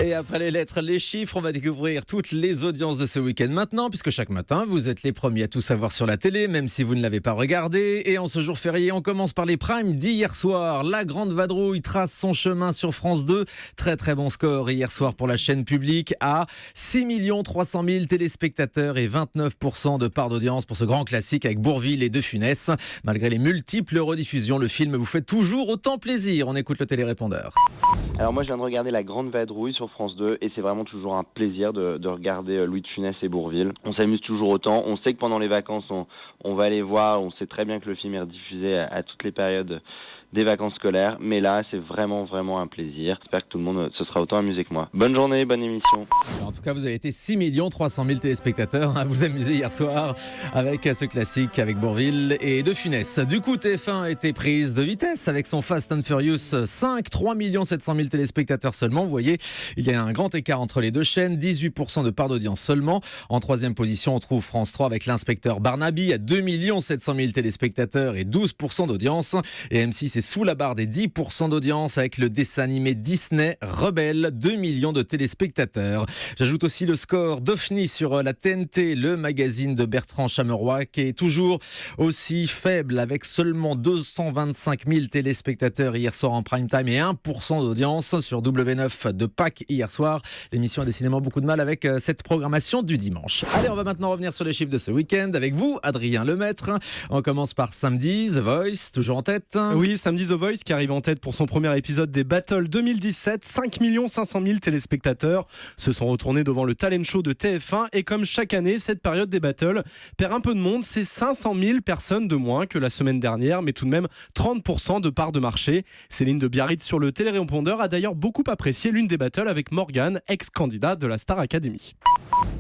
Et après les lettres, les chiffres, on va découvrir toutes les audiences de ce week-end maintenant, puisque chaque matin, vous êtes les premiers à tout savoir sur la télé, même si vous ne l'avez pas regardé. Et en ce jour férié, on commence par les primes d'hier soir. La Grande Vadrouille trace son chemin sur France 2. Très très bon score hier soir pour la chaîne publique à 6 300 000 téléspectateurs et 29% de part d'audience pour ce grand classique avec Bourvil et De Funès. Malgré les multiples rediffusions, le film vous fait toujours autant plaisir. On écoute le télérépondeur. Alors moi je viens de regarder La Grande Vadrouille sur France 2 et c'est vraiment toujours un plaisir de regarder Louis de Funès et Bourvil. On s'amuse toujours autant, on sait que pendant les vacances on va les voir, on sait très bien que le film est rediffusé à toutes les périodes des vacances scolaires, mais là c'est vraiment un plaisir. J'espère que tout le monde se sera autant amusé que moi. Bonne journée, bonne émission. En tout cas, vous avez été 6 300 000 téléspectateurs à vous amuser hier soir avec ce classique avec Bourvil et De Funès. Du coup, TF1 a été prise de vitesse avec son Fast and Furious 5, 3 700 000 téléspectateurs seulement. Vous voyez, il y a un grand écart entre les deux chaînes, 18% de part d'audience seulement. En troisième position, on trouve France 3 avec l'inspecteur Barnaby à 2 700 000 téléspectateurs et 12% d'audience. Et M6 est sous la barre des 10% d'audience avec le dessin animé Disney Rebelle, 2 millions de téléspectateurs. J'ajoute aussi le score d'OFNI sur la TNT, le magazine de Bertrand Chameroy, qui est toujours aussi faible avec seulement 225 000 téléspectateurs hier soir en prime time et 1% d'audience sur W9 de Pâques hier soir. L'émission a décidément beaucoup de mal avec cette programmation du dimanche. Allez, on va maintenant revenir sur les chiffres de ce week-end avec vous, Adrien Lemaître. On commence par samedi, The Voice, toujours en tête. Oui, samedi The Voice qui arrive en tête pour son premier épisode des Battles 2017. 5 500 000 téléspectateurs se sont retournés devant le talent show de TF1 et comme chaque année, cette période des Battles perd un peu de monde. C'est 500 000 personnes de moins que la semaine dernière, mais tout de même 30% de part de marché. Céline de Biarritz sur le télérépondeur a d'ailleurs beaucoup apprécié l'une des Battles avec Morgane, ex-candidat de la Star Academy.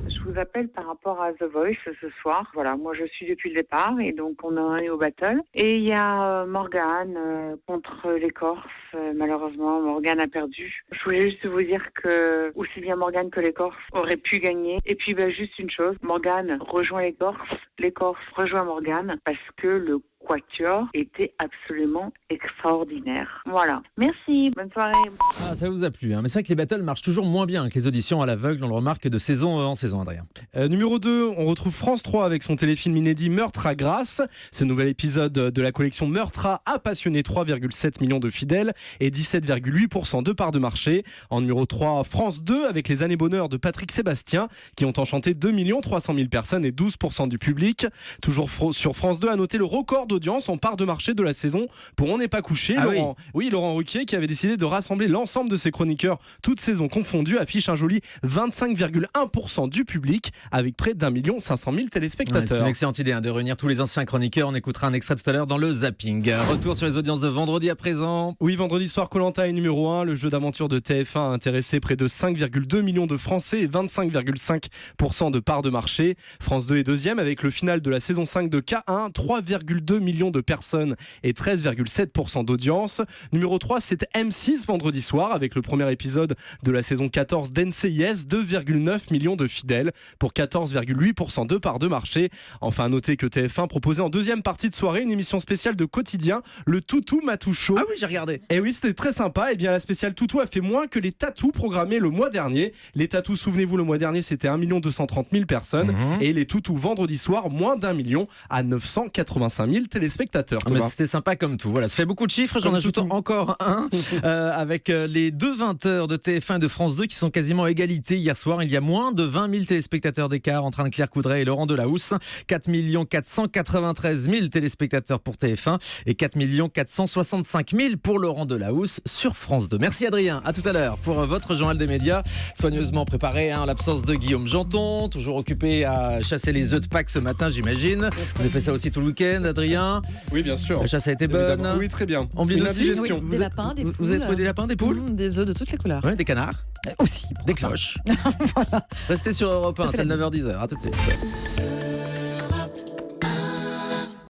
Je vous appelle par rapport à The Voice ce soir. Voilà, moi je suis depuis le départ et donc on en est au battle. Et il y a Morgane contre les Corses. Malheureusement, Morgane a perdu. Je voulais juste vous dire que aussi bien Morgane que les Corses auraient pu gagner. Et puis juste une chose, Morgane rejoint les Corses rejoint Morgane parce que le quatuor était absolument extraordinaire. Voilà. Merci. Bonne soirée. Ah, ça vous a plu, hein. Mais c'est vrai que les battles marchent toujours moins bien que les auditions à l'aveugle, on le remarque de saison en saison, Adrien. Numéro 2, on retrouve France 3 avec son téléfilm inédit Meurtre à Grasse. Ce nouvel épisode de la collection Meurtre a passionné 3,7 millions de fidèles et 17,8% de part de marché. En numéro 3, France 2 avec Les Années Bonheur de Patrick Sébastien qui ont enchanté 2 300 000 personnes et 12% du public. Toujours sur France 2 à noter le record d'audience en part de marché de la saison pour On n'est pas couché. Laurent Ruquier qui avait décidé de rassembler l'ensemble de ses chroniqueurs toutes saisons confondues affiche un joli 25,1% du public avec près d'1 500 000 téléspectateurs. Ouais, c'est une excellente idée de réunir tous les anciens chroniqueurs. On écoutera un extrait tout à l'heure dans le zapping. Retour sur les audiences de vendredi à présent. Oui, vendredi soir, Koh-Lanta est numéro 1. Le jeu d'aventure de TF1 a intéressé près de 5,2 millions de Français et 25,5% de part de marché. France 2 est deuxième avec le final de la saison 5 de K1, 3,2 millions de personnes et 13,7% d'audience. Numéro 3, c'est M6 vendredi soir avec le premier épisode de la saison 14 d'NCIS, 2,9 millions de fidèles pour 14,8% de part de marché. Enfin, à noter que TF1 proposait en deuxième partie de soirée une émission spéciale de quotidien, le Toutou Matou Show. Ah oui, j'ai regardé. Et oui, c'était très sympa. Et bien, la spéciale Toutou a fait moins que les tatous programmés le mois dernier. Les tatous, souvenez-vous, le mois dernier, c'était 1 230 000 personnes. Et les toutous vendredi soir, moins d'1 million à 985 000 téléspectateurs. Mais c'était sympa comme tout. Voilà, ça fait beaucoup de chiffres. J'en ajoute encore un avec les deux 20h de TF1 et de France 2 qui sont quasiment à égalité hier soir. Il y a moins de 20 000 téléspectateurs d'écart entre Anne-Claire Coudray et Laurent Delahousse. 4 493 000 téléspectateurs pour TF1 et 4 465 000 pour Laurent Delahousse sur France 2. Merci Adrien, à tout à l'heure pour votre journal des médias. Soigneusement préparé, l'absence de Guillaume Janton, toujours occupé à chasser les œufs de Pâques ce matin, j'imagine. Vous avez fait ça aussi tout le week-end, Adrien? Oui, bien sûr. La chasse a été bonne? Évidemment. Oui, très bien. Omblin aussi? Oui, des lapins, des poules. Vous avez trouvé des lapins, des poules? Des œufs de toutes les couleurs. Oui, des canards? Aussi. Des cloches. Voilà. Restez sur Europe 1, c'est 9h-10h. À tout de suite.